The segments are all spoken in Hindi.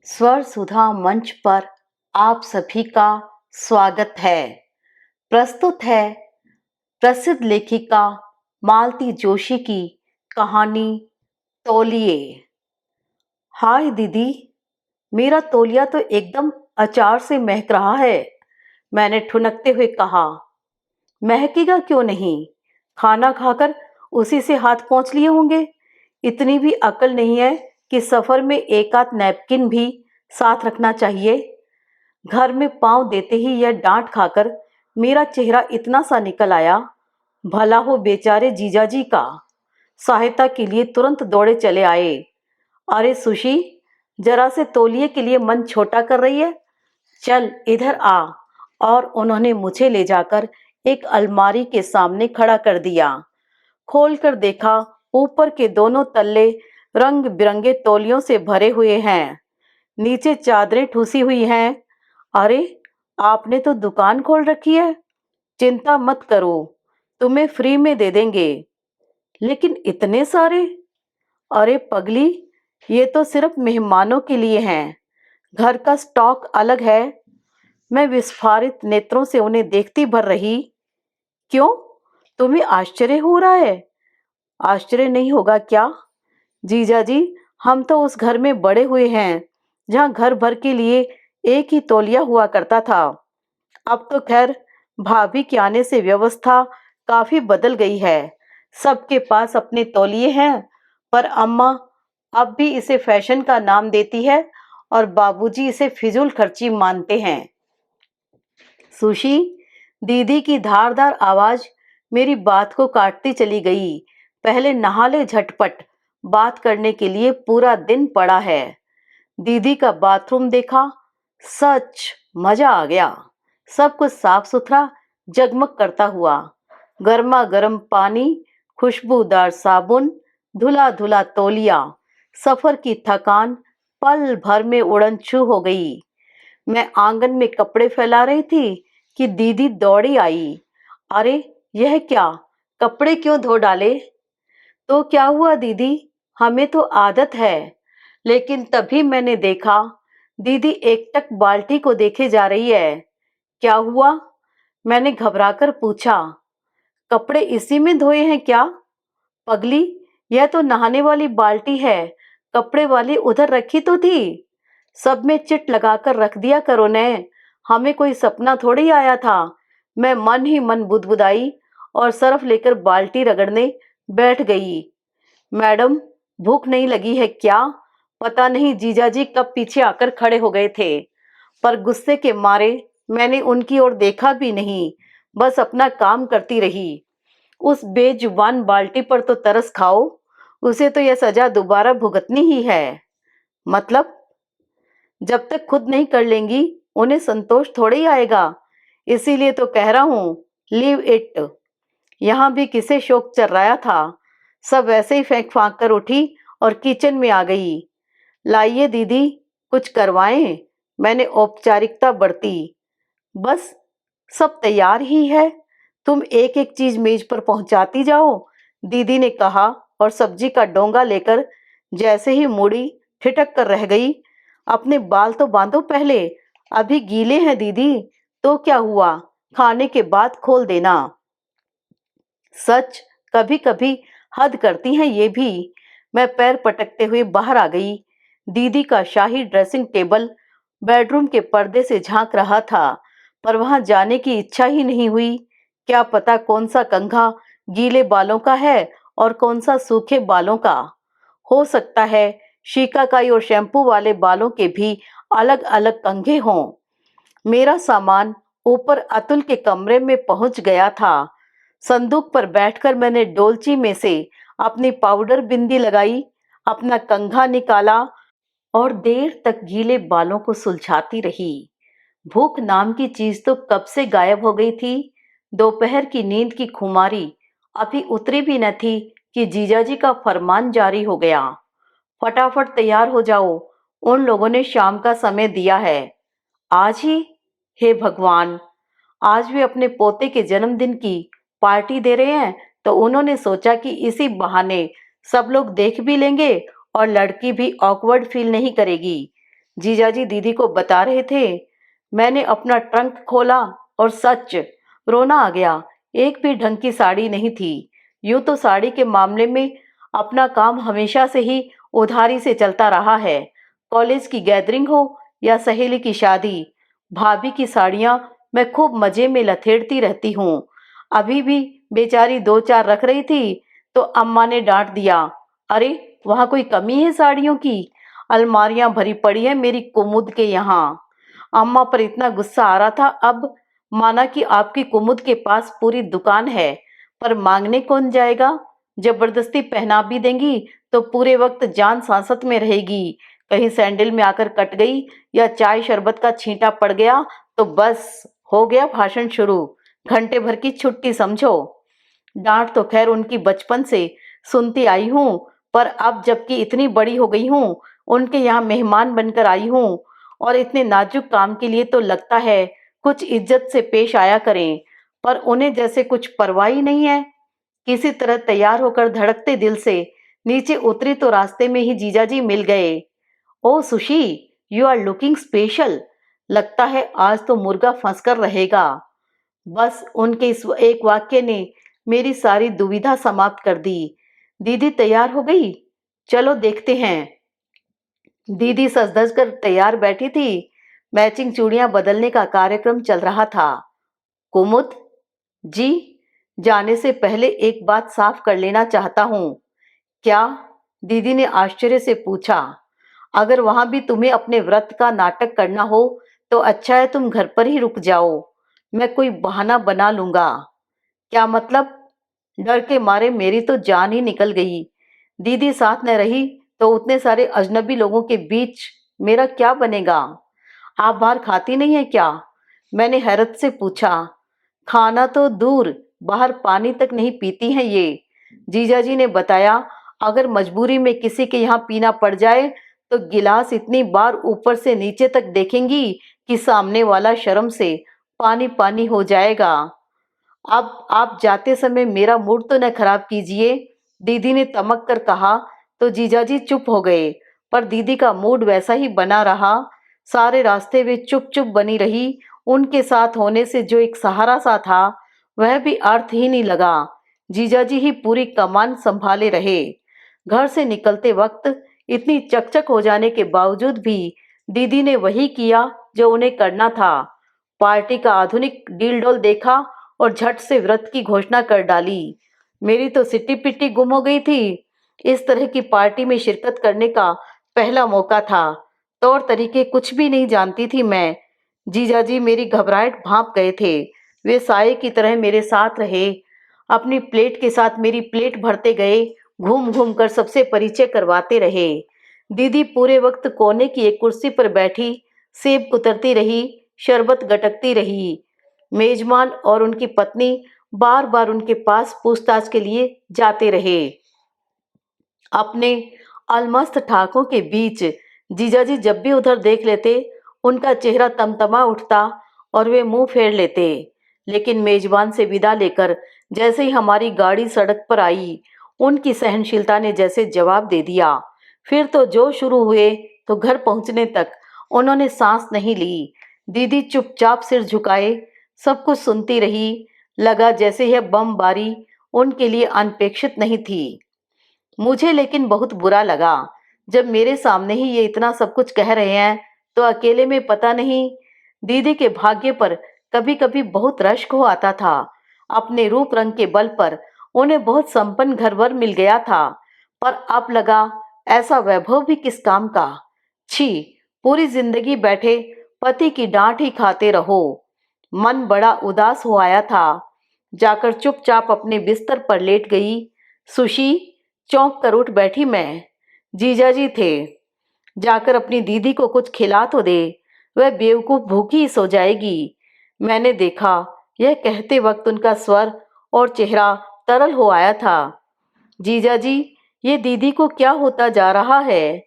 स्वर सुधा मंच पर आप सभी का स्वागत है। प्रस्तुत है प्रसिद्ध लेखिका मालती जोशी की कहानी तौलिए। हाय दीदी, मेरा तौलिया तो एकदम अचार से महक रहा है, मैंने ठुनकते हुए कहा। महकेगा क्यों नहीं, खाना खाकर उसी से हाथ पोंछ लिए होंगे। इतनी भी अकल नहीं है कि सफर में एक आध नैपकिन भी साथ रखना चाहिए। घर में पांव देते ही यह डांट खाकर मेरा चेहरा इतना सा निकल आया। भला हो बेचारे जीजाजी का। सहायता के लिए तुरंत दौड़े चले आए। अरे सुशी, जरा से तौलिए के लिए मन छोटा कर रही है, चल इधर आ। और उन्होंने मुझे ले जाकर एक अलमारी के सामने खड़ा कर दिया। खोलकर देखा, ऊपर के दोनों तल्ले रंग बिरंगे तौलियों से भरे हुए हैं, नीचे चादरें ठूसी हुई हैं। अरे, आपने तो दुकान खोल रखी है। चिंता मत करो, तुम्हें फ्री में दे देंगे। लेकिन इतने सारे? अरे पगली, ये तो सिर्फ मेहमानों के लिए हैं, घर का स्टॉक अलग है। मैं विस्फारित नेत्रों से उन्हें देखती भर रही। क्यों, तुम्हें आश्चर्य हो रहा है? आश्चर्य नहीं होगा क्या जीजा जी, हम तो उस घर में बड़े हुए हैं जहां घर भर के लिए एक ही तौलिया हुआ करता था। अब तो खैर भाभी के आने से व्यवस्था काफी बदल गई है। सबके पास अपने तौलिए हैं, पर अम्मा अब भी इसे फैशन का नाम देती है और बाबूजी इसे फिजूल खर्ची मानते हैं। सुशी, दीदी की धारदार आवाज मेरी बात को काटती चली गई। पहले नहा ले झटपट, बात करने के लिए पूरा दिन पड़ा है। दीदी का बाथरूम देखा, सच मजा आ गया। सब कुछ साफ सुथरा, जगमग करता हुआ। गर्मा गर्म पानी, खुशबूदार साबुन, धुला धुला तौलिया। सफर की थकान पल भर में उड़न छू हो गई। मैं आंगन में कपड़े फैला रही थी कि दीदी दौड़ी आई। अरे यह क्या, कपड़े क्यों धो डाले? तो क्या हुआ दीदी, हमें तो आदत है। लेकिन तभी मैंने देखा दीदी एकटक बाल्टी को देखे जा रही है। क्या हुआ, मैंने घबराकर पूछा। कपड़े इसी में धोए हैं क्या? पगली, यह तो नहाने वाली बाल्टी है, कपड़े वाली उधर रखी तो थी। सब में चिट लगाकर रख दिया करो ने, हमें कोई सपना थोड़ी आया था। मैं मन ही मन बुदबुदाई और सरफ लेकर बाल्टी रगड़ने बैठ गई। मैडम, भूख नहीं लगी है क्या? पता नहीं जीजाजी कब पीछे आकर खड़े हो गए थे, पर गुस्से के मारे मैंने उनकी ओर देखा भी नहीं, बस अपना काम करती रही। उस बेजुबान बाल्टी पर तो तरस खाओ, उसे तो यह सजा दोबारा भुगतनी ही है। मतलब? जब तक खुद नहीं कर लेंगी उन्हें संतोष थोड़े ही आएगा। इसीलिए तो कह रहा हूं, लीव इट। यहां भी किसे शौक चर्राया था, सब ऐसे ही फेंक फांक कर उठी और किचन में आ गई। लाइए दीदी, कुछ करवाएं, मैंने औपचारिकता बरती। बस, सब तैयार ही है, तुम एक एक चीज मेज पर पहुंचाती जाओ, दीदी ने कहा और सब्जी का डोंगा लेकर जैसे ही मुड़ी ठिठक कर रह गई। अपने बाल तो बांधो पहले, अभी गीले हैं दीदी। तो क्या हुआ, खाने के बाद खोल देना। सच, कभी कभी हद करती हैं ये भी। मैं पैर पटकते हुए बाहर आ गई। दीदी का शाही ड्रेसिंग टेबल बेडरूम के पर्दे से झांक रहा था, पर वहां जाने की इच्छा ही नहीं हुई। क्या पता कौन सा कंघा गीले बालों का है और कौन सा सूखे बालों का। हो सकता है शिकाकाई और शैम्पू वाले बालों के भी अलग अलग कंघे हों। मेरा सामान ऊपर अतुल के कमरे में पहुंच गया था। संदूक पर बैठकर मैंने डोलची में से अपनी पाउडर बिंदी लगाई, अपना कंघा निकाला और देर तक गीले बालों को सुलझाती रही। भूख नाम की चीज तो कब से गायब हो गई थी। दोपहर की नींद की खुमारी अभी उतरी भी न थी कि जीजाजी का फरमान जारी हो गया। फटाफट तैयार हो जाओ, उन लोगों ने शाम का समय दिया है। आज ही? हे भगवान, आज वे अपने पोते के जन्मदिन की पार्टी दे रहे हैं, तो उन्होंने सोचा कि इसी बहाने सब लोग देख भी लेंगे और लड़की भी ऑकवर्ड फील नहीं करेगी। जीजाजी दीदी को बता रहे थे। मैंने अपना ट्रंक खोला और सच रोना आ गया। एक भी ढंग की साड़ी नहीं थी। यूं तो साड़ी के मामले में अपना काम हमेशा से ही उधारी से चलता रहा है। कॉलेज की गैदरिंग हो या सहेली की शादी, भाभी की साड़ियां मैं खूब मजे में लथेड़ती रहती हूँ। अभी भी बेचारी दो चार रख रही थी तो अम्मा ने डांट दिया, अरे वहां कोई कमी है साड़ियों की? अलमारियां भरी पड़ी है मेरी कुमुद के यहाँ। अम्मा पर इतना गुस्सा आ रहा था अब, माना कि आपकी कुमुद के पास पूरी दुकान है, पर मांगने कौन जाएगा? जबरदस्ती पहना भी देंगी तो पूरे वक्त जान सांसत में रहेगी। कहीं सैंडल में आकर कट गई या चाय शरबत का छींटा पड़ गया तो बस हो गया भाषण शुरू। घंटे भर की छुट्टी समझो। डांट तो खैर उनकी बचपन से सुनती आई हूँ, पर अब जबकि इतनी बड़ी हो गई हूँ, उनके यहाँ मेहमान बनकर आई हूँ और इतने नाजुक काम के लिए तो लगता है कुछ इज्जत से पेश आया करें, पर उन्हें जैसे कुछ परवाह ही नहीं है। किसी तरह तैयार होकर धड़कते दिल से नीचे उतरी तो रास्ते में ही जीजाजी मिल गए। Oh Sushi, you are looking special. लगता है आज तो मुर्गा फंसकर रहेगा। बस उनके इस एक वाक्य ने मेरी सारी दुविधा समाप्त कर दी। दीदी तैयार हो गई? चलो देखते हैं। दीदी सज धज कर तैयार बैठी थी। मैचिंग चूड़ियां बदलने का कार्यक्रम चल रहा था। कुमुद जी, जाने से पहले एक बात साफ कर लेना चाहता हूँ। क्या? दीदी ने आश्चर्य से पूछा। अगर वहां भी तुम्हें अपने व्रत का नाटक करना हो तो अच्छा है तुम घर पर ही रुक जाओ, मैं कोई बहाना बना लूंगा। क्या मतलब? डर के मारे मेरी तो जान ही निकल गई। दीदी साथ न रही तो उतने सारे अजनबी लोगों के बीच मेरा क्या बनेगा? आप बाहर खाती नहीं है क्या? मैंने हैरत से पूछा। खाना तो दूर, बाहर पानी तक नहीं पीती हैं ये। जीजाजी ने बताया, अगर मजबूरी में किसी के यहाँ पीना पड़ जाए तो गिलास इतनी बार ऊपर से नीचे तक देखेंगी कि सामने वाला शर्म से पानी पानी हो जाएगा। अब आप जाते समय मेरा मूड तो न खराब कीजिए, दीदी ने तमक कर कहा तो जीजाजी चुप हो गए, पर दीदी का मूड वैसा ही बना रहा। सारे रास्ते वे चुप चुप बनी रही। उनके साथ होने से जो एक सहारा सा था वह भी अर्थ ही नहीं लगा। जीजाजी ही पूरी कमान संभाले रहे। घर से निकलते वक्त इतनी चकचक हो जाने के बावजूद भी दीदी ने वही किया जो उन्हें करना था। पार्टी का आधुनिक डील डोल देखा और झट से व्रत की घोषणा कर डाली। मेरी तो सिट्टी पिट्टी गुम हो गई थी। इस तरह की पार्टी में शिरकत करने का पहला मौका था। तौर तरीके कुछ भी नहीं जानती थी मैं। जीजाजी मेरी घबराहट भांप गए थे। वे साये की तरह मेरे साथ रहे। अपनी प्लेट के साथ मेरी प्लेट भरते गए, घूम घूम कर सबसे परिचय करवाते रहे। दीदी पूरे वक्त कोने की एक कुर्सी पर बैठी सेब कुतरती रही, शरबत गटकती रही। मेजबान और उनकी पत्नी बार बार उनके पास पूछताछ के लिए जाते रहे। अपने अलमस्त ठाकों के बीच जीजाजी जब भी उधर देख लेते उनका चेहरा तमतमा उठता और वे मुंह फेर लेते। लेकिन मेजबान से विदा लेकर जैसे ही हमारी गाड़ी सड़क पर आई, उनकी सहनशीलता ने जैसे जवाब दे दिया। फिर तो जो शुरू हुए तो घर पहुंचने तक उन्होंने सांस नहीं ली। दीदी चुपचाप सिर झुकाए सब कुछ सुनती रही। लगा जैसे यह बमबारी उनके लिए अनपेक्षित नहीं थी। मुझे लेकिन बहुत बुरा लगा जब मेरे सामने ही ये इतना सब कुछ कह रहे हैं तो अकेले में पता नहीं। दीदी के भाग्य पर कभी कभी बहुत रश्क हो आता था। अपने रूप रंग के बल पर उन्हें बहुत संपन्न घरवर मिल गया था, पर अब लगा ऐसा वैभव भी किस काम का। छी, पूरी जिंदगी बैठे पति की डांट ही खाते रहो। मन बड़ा उदास हो आया था। जाकर चुपचाप अपने बिस्तर पर लेट गई। सुशी, चौंक कर उठ बैठी मैं। जीजाजी थे। जाकर अपनी दीदी को कुछ खिला तो दे, वह बेवकूफ भूखी ही सो जाएगी। मैंने देखा यह कहते वक्त उनका स्वर और चेहरा तरल हो आया था। जीजाजी, ये दीदी को क्या होता जा रहा है?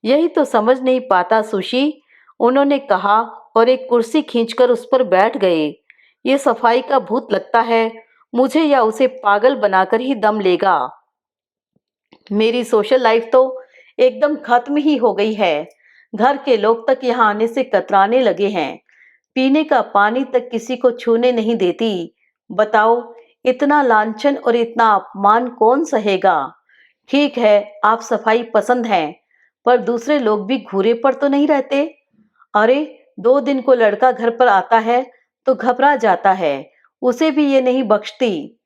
यही तो समझ नहीं पाता सुशी, उन्होंने कहा और एक कुर्सी खींचकर उस पर बैठ गए। ये सफाई का भूत लगता है, मुझे या उसे पागल बनाकर ही दम लेगा। मेरी सोशल लाइफ तो एकदम खत्म ही हो गई है। घर के लोग तक यहाँ आने से कतराने लगे हैं। पीने का पानी तक किसी को छूने नहीं देती। बताओ, इतना लांछन और इतना अपमान कौन सहेगा? ठीक है, आप सफाई पसंद हैं, पर दूसरे लोग भी घूरे पर तो नहीं रहते। अरे, 2 दिन को लड़का घर पर आता है तो घबरा जाता है, उसे भी ये नहीं बख्शती।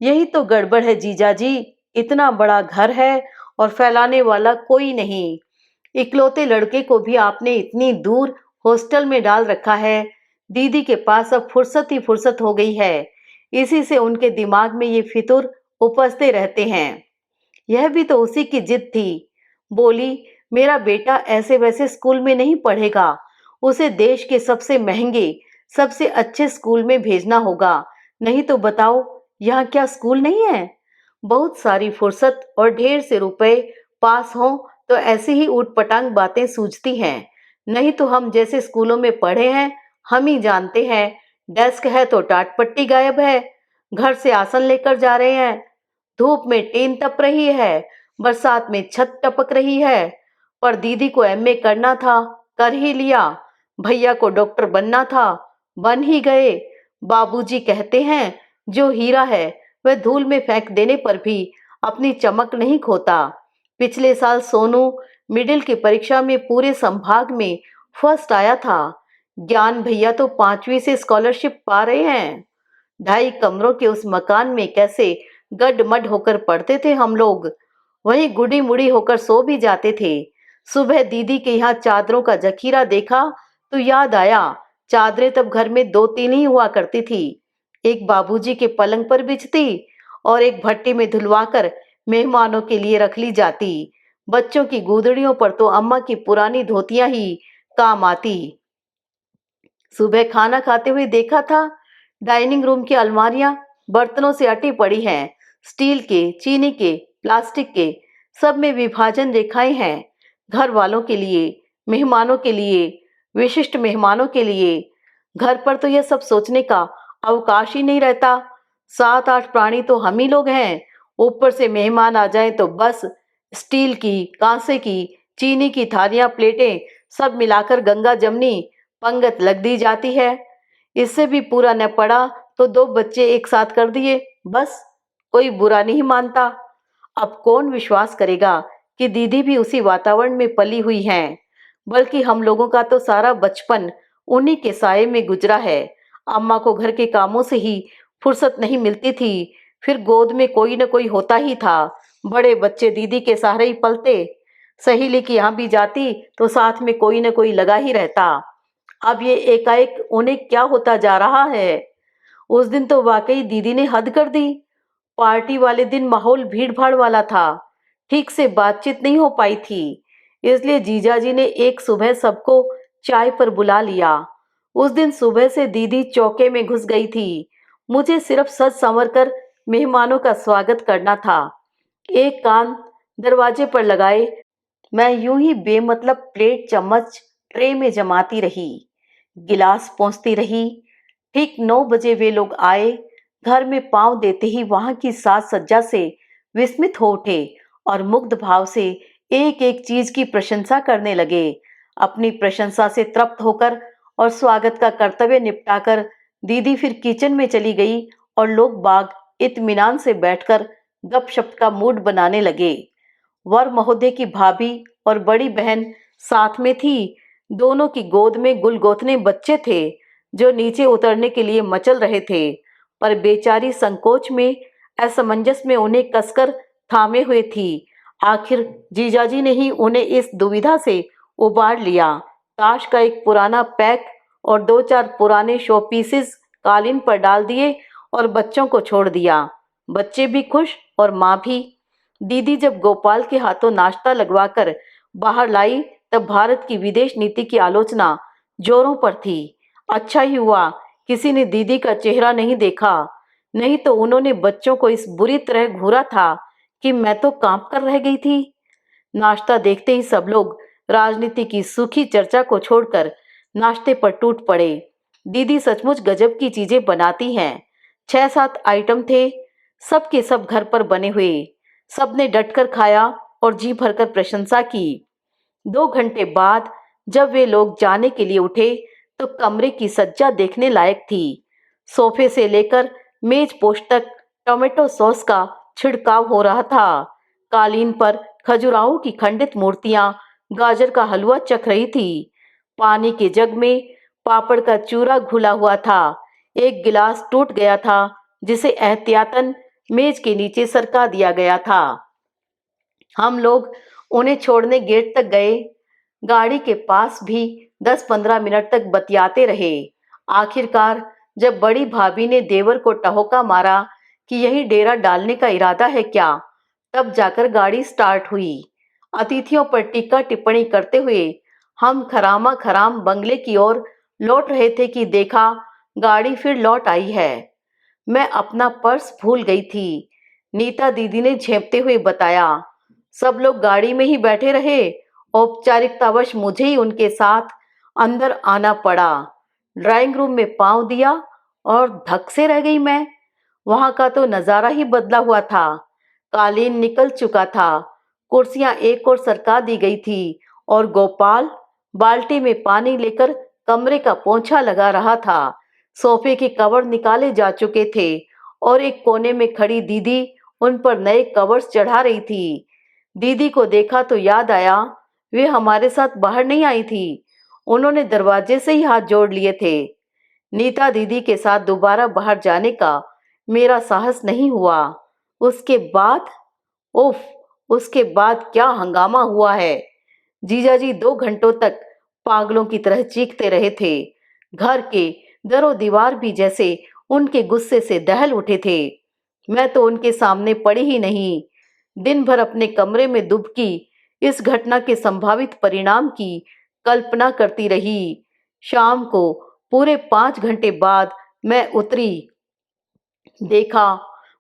यही तो गड़बड़ है जीजा जी। इतना बड़ा घर है और फैलाने वाला कोई नहीं। इकलौते लड़के को भी आपने इतनी दूर हॉस्टल में डाल रखा है। दीदी के पास अब फुर्सत ही फुर्सत हो गई है। इसी से उनके दिमाग में ये फितूर उपजते रहते हैं। यह भी तो उसी की जिद थी। बोली, मेरा बेटा ऐसे वैसे स्कूल में नहीं पढ़ेगा, उसे देश के सबसे महंगे, सबसे अच्छे स्कूल में भेजना होगा। नहीं तो बताओ, यहाँ क्या स्कूल नहीं है? बहुत सारी फुर्सत और ढेर से रुपए पास हों तो ऐसी ही ऊटपटांग बातें सूझती हैं। नहीं तो हम जैसे स्कूलों में पढ़े हैं, हम ही जानते हैं। डेस्क है तो टाट पट्टी गायब है। घर से आसन लेकर जा रहे हैं। धूप में टीन तप रही है, बरसात में छत टपक रही है। पर दीदी को एमए करना था, कर ही लिया। भैया को डॉक्टर बनना था, बन ही गए। बाबूजी कहते हैं, जो हीरा है वह धूल में फेंक देने पर भी अपनी चमक नहीं खोता। पिछले साल सोनू मिडिल की परीक्षा में पूरे संभाग में फर्स्ट आया था। ज्ञान भैया तो 5वीं से स्कॉलरशिप पा रहे हैं। 2.5 कमरों के उस मकान में कैसे गडमड होकर पढ़ते थे हम लोग। वहीं गुडी मुड़ी होकर सो भी जाते थे। सुबह दीदी के यहाँ चादरों का जखीरा देखा तो याद आया, चादरें तब घर में 2-3 ही हुआ करती थी। एक बाबूजी के पलंग पर बिछती और एक भट्टी में धुलवाकर मेहमानों के लिए रख ली जाती। बच्चों की गोदड़ियों पर तो अम्मा की पुरानी धोतियां ही काम आती। सुबह खाना खाते हुए देखा था, डाइनिंग रूम की अलमारियां बर्तनों से अटी पड़ी हैं। स्टील के, चीनी के, प्लास्टिक के, सब में विभाजन रेखाएं हैं। घर वालों के लिए, मेहमानों के लिए, विशिष्ट मेहमानों के लिए। घर पर तो यह सब सोचने का अवकाश ही नहीं रहता। 7-8 प्राणी तो हम ही लोग हैं। ऊपर से मेहमान आ जाएं तो बस स्टील की, कांसे की, चीनी की थालियां, प्लेटें सब मिलाकर गंगा जमनी पंगत लग दी जाती है। इससे भी पूरा न पड़ा तो 2 बच्चे एक साथ कर दिए, बस। कोई बुरा नहीं मानता। अब कौन विश्वास करेगा कि दीदी भी उसी वातावरण में पली हुई हैं। बल्कि हम लोगों का तो सारा बचपन उन्हीं के साये में गुजरा है। अम्मा को घर के कामों से ही फुर्सत नहीं मिलती थी, फिर गोद में कोई न कोई होता ही था। बड़े बच्चे दीदी के सहारे ही पलते। सहेली के यहाँ भी जाती तो साथ में कोई न कोई लगा ही रहता। अब ये एकाएक उन्हें क्या होता जा रहा है? उस दिन तो वाकई दीदी ने हद कर दी। पार्टी वाले दिन माहौल भीड़ भाड़ वाला था। ठीक से बातचीत नहीं हो पाई थी। इसलिए जीजाजी ने एक सुबह सबको चाय पर बुला लिया। उस दिन सुबह से दीदी चौके में घुस गई थी। मुझे सिर्फ सज संवर कर मेहमानों का स्वागत करना था। एक कान दरवाजे पर लगाए मैं यूं ही बेमतलब प्लेट चम्मच ट्रे में जमाती रही, गिलास पहुंचती रही। ठीक 9 बजे वे लोग आए। घर में पांव देते ही वहां की साज सज्जा से विस्मित हो उठे और मुग्ध भाव से एक एक चीज की प्रशंसा करने लगे। अपनी प्रशंसा से तृप्त होकर और स्वागत का कर्तव्य निपटाकर दीदी फिर किचन में चली गई और लोग बाग इत्मीनान से बैठकर गपशप का मूड बनाने लगे। वर महोदय की भाभी और बड़ी बहन साथ में थी। दोनों की गोद में गुलगोथने बच्चे थे जो नीचे उतरने के लिए मचल रहे थे, पर बेचारी संकोच में, असमंजस में उन्हें कसकर थामे हुए थी। आखिर जीजाजी ने ही उन्हें इस दुविधा से उबार लिया। ताश का एक पुराना पैक और 2-4 पुराने शो पीसेस कालीन पर डाल दिए और बच्चों को छोड़ दिया। बच्चे भी खुश और माँ भी। दीदी जब गोपाल के हाथों नाश्ता लगवाकर बाहर लाई तब भारत की विदेश नीति की आलोचना जोरों पर थी। अच्छा ही हुआ किसी ने दीदी का चेहरा नहीं देखा, नहीं तो उन्होंने बच्चों को इस बुरी तरह घूरा था कि मैं तो कांप कर रह गई थी। नाश्ता देखते ही सब लोग राजनीति की सूखी चर्चा को छोड़कर नाश्ते पर टूट पड़े। दीदी सचमुच गजब की चीजें बनाती हैं। 6-7 आइटम थे, सब के सब घर पर बने हुए। सबने डटकर खाया और जी भरकर प्रशंसा की। 2 घंटे बाद जब वे लोग जाने के लिए उठे तो कमरे की सज्जा देखने लायक थी। सोफे से लेकर मेज पोस्ट तक टोमेटो सॉस का छिड़काव हो रहा था। कालीन पर खजुराहो की खंडित मूर्तियां गाजर का हलवा चख रही थी। पानी के जग में पापड़ का चूरा घुला हुआ था। एक गिलास टूट गया था, जिसे एहतियातन मेज के नीचे सरका दिया गया था। हम लोग उन्हें छोड़ने गेट तक गए। गाड़ी के पास भी 10-15 मिनट तक बतियाते रहे। आखिरकार जब बड़ी भाभी ने देवर को टहोका मारा कि यही डेरा डालने का इरादा है क्या, तब जाकर गाड़ी स्टार्ट हुई। अतिथियों पर टीका टिप्पणी करते हुए हम खरामा खराम बंगले की ओर लौट रहे थे कि देखा, गाड़ी फिर लौट आई है। मैं अपना पर्स भूल गई थी। नीता दीदी ने झेपते हुए बताया। सब लोग गाड़ी में ही बैठे रहे। औपचारिकतावश मुझे ही उनके साथ अंदर आना पड़ा। ड्राइंग रूम में पांव दिया और धक से रह गई मैं। वहां का तो नजारा ही बदला हुआ था। कालीन निकल चुका था, कुर्सियां एक ओर सरका दी गई थी और गोपाल बाल्टी में पानी लेकर कमरे का पोंछा लगा रहा था। सोफे के कवर निकाले जा चुके थे और एक कोने में खड़ी दीदी उन पर नए कवर्स चढ़ा रही थी। दीदी को देखा तो याद आया, वे हमारे साथ बाहर नहीं आई थी। उन्होंने दरवाजे से ही हाथ जोड़ लिए थे। नीता दीदी के साथ दोबारा बाहर जाने का मेरा साहस नहीं हुआ। उसके बाद उफ, उसके बाद क्या हंगामा हुआ है। जीजाजी 2 घंटों तक पागलों की तरह चीखते रहे थे। घर के दरों दीवार भी जैसे उनके गुस्से से दहल उठे थे। मैं तो उनके सामने पड़ी ही नहीं। दिन भर अपने कमरे में दुबकी इस घटना के संभावित परिणाम की कल्पना करती रही। शाम को पूरे 5 घंटे बाद मैं उतरी। देखा,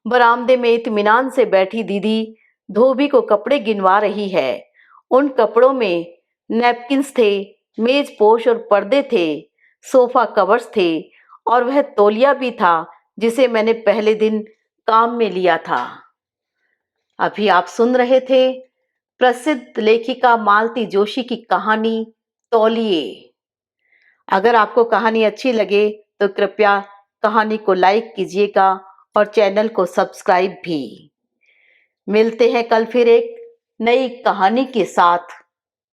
बरामदे में इत्मीनान से बैठी दीदी धोबी को कपड़े गिनवा रही है। उन कपड़ों में नैपकिन्स थे, मेजपोश और पर्दे थे, सोफा कवर्स थे और वह तौलिया भी था जिसे मैंने पहले दिन काम में लिया था। अभी आप सुन रहे थे प्रसिद्ध लेखिका मालती जोशी की कहानी तौलिए। अगर आपको कहानी अच्छी लगे तो कृपया कहानी को लाइक कीजिएगा और चैनल को सब्सक्राइब भी। मिलते हैं कल फिर एक नई कहानी के साथ।